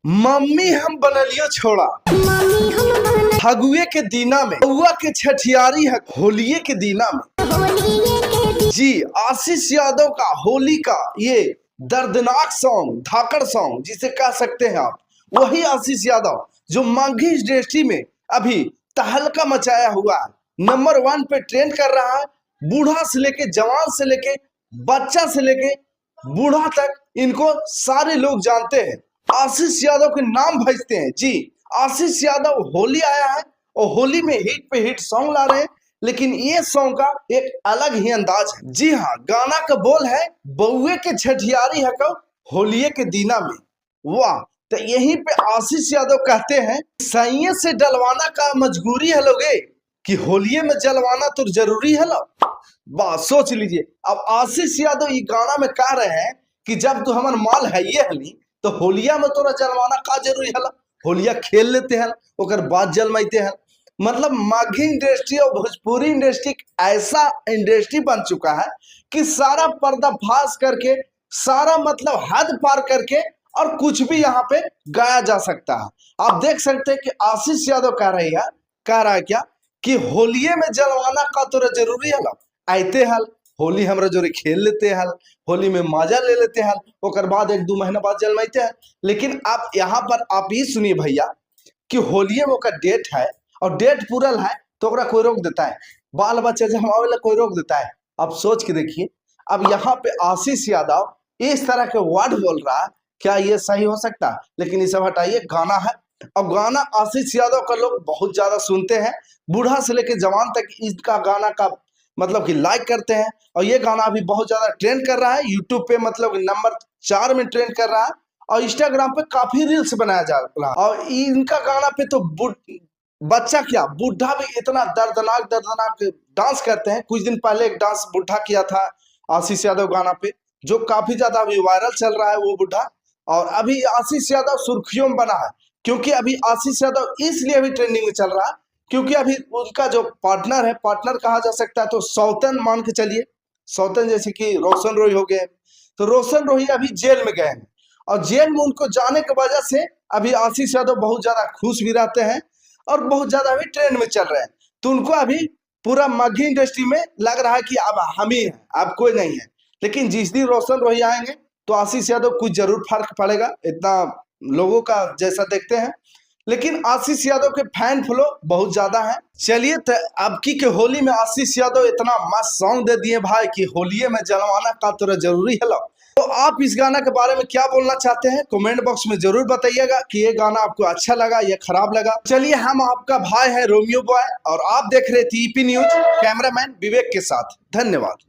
Mummy हम बनलियो छोड़ा फगुए के दीना में बउआ के छठियारी है होलिये के दीना में। जी आशीष यादव का होली का ये दर्दनाक सॉन्ग, धाकड़ सॉन्ग जिसे कह सकते हैं आप, वही आशीष यादव जो माघी इंडस्ट्री में अभी तहलका मचाया हुआ है, नंबर 1 पे ट्रेंड कर रहा है। बूढ़ा से लेके जवान से लेके बच्चा से लेके बूढ़ा तक इनको सारे लोग जानते हैं, आशीष यादव के नाम भेजते हैं। जी आशीष यादव होली आया है और होली में हिट पे हिट सॉन्ग ला रहे हैं, लेकिन ये सॉन्ग का एक अलग ही अंदाज है। जी हाँ, गाना का बोल है बउए के छठियारी है कब होलिये के दीना में। वाह, तो यहीं पे आशीष यादव कहते हैं सैये से डलवाना का मजबूरी है लोगे कि होलिये में जलवाना तो जरूरी है लो। वाह, सोच लीजिए। अब आशीष यादव ये गाना में कह रहे हैं कि जब तू हमार माल है ये हली तो होलिया में तोरा जलवाना का जरूरी है, होलिया खेल लेते हैं और बाद जलमाते हैं। मतलब माघी इंडस्ट्री और भोजपुरी इंडस्ट्री ऐसा इंडस्ट्री बन चुका है कि सारा पर्दा फाश करके, सारा मतलब हद पार करके और कुछ भी यहाँ पे गाया जा सकता है। आप देख सकते हैं कि आशीष यादव कह रहा है क्या कि होलिये में जलवाना का तोरा जरूरी है, आते हल होली हमरा जोरे खेल लेते हैं, होली में मजा ले लेते हैं, और बाद 1-2 महीना बाद जलमाते हैं। लेकिन आप यहाँ पर आप ही सुनिए भैया कि होलिये में का डेट है और डेट पूरल है तो ओकरा कोई रोक देता है, बाल बच्चा जमावे कोई रोक देता है। अब सोच के देखिए, अब यहाँ पे आशीष यादव इस तरह के वर्ड बोल रहा है, क्या ये सही हो सकता है? लेकिन ये सब हटाइए, गाना है और गाना आशीष यादव का लोग बहुत ज्यादा सुनते हैं, बूढ़ा से लेकर जवान तक इसका गाना का मतलब कि लाइक करते हैं। और ये गाना अभी बहुत ज्यादा ट्रेंड कर रहा है यूट्यूब पे, मतलब नंबर 4 में ट्रेंड कर रहा है और इंस्टाग्राम पे काफी रील्स बनाया जा रहा है। और इनका गाना पे तो बच्चा क्या बूढ़ा भी इतना दर्दनाक डांस करते हैं। कुछ दिन पहले एक डांस बूढ़ा किया था आशीष यादव गाना पे, जो काफी ज्यादा अभी वायरल चल रहा है वो बूढ़ा। और अभी आशीष यादव सुर्खियों में बना है, क्योंकि अभी आशीष यादव इसलिए अभी ट्रेंडिंग में चल रहा है क्योंकि अभी उनका जो पार्टनर है, पार्टनर कहा जा सकता है तो सौतन मान के चलिए, सौतन जैसे कि रोशन रोही हो गए, तो रोशन रोही अभी जेल में गए हैं और जेल में उनको जाने की वजह से अभी आशीष यादव बहुत ज्यादा खुश भी रहते हैं और बहुत ज्यादा अभी ट्रेंड में चल रहे हैं। तो उनको अभी पूरा माघी इंडस्ट्री में लग रहा है कि अब हम ही हैं, अब कोई नहीं है। लेकिन जिस दिन रोशन रोही आएंगे तो आशीष यादव कुछ जरूर फर्क पड़ेगा, इतना लोगों का जैसा देखते हैं। लेकिन आशीष यादव के फैन फ्लो बहुत ज्यादा है। चलिए, तो अब की के होली में आशीष यादव इतना मस्त सॉन्ग दे दिए भाई कि होलिये में जलवाना का तो जरूरी है। तो आप इस गाना के बारे में क्या बोलना चाहते हैं कमेंट बॉक्स में जरूर बताइएगा कि ये गाना आपको अच्छा लगा या खराब लगा। चलिए, हम आपका भाई है रोमियो बॉय और आप देख रहे थे ईपी न्यूज, कैमरामैन विवेक के साथ। धन्यवाद।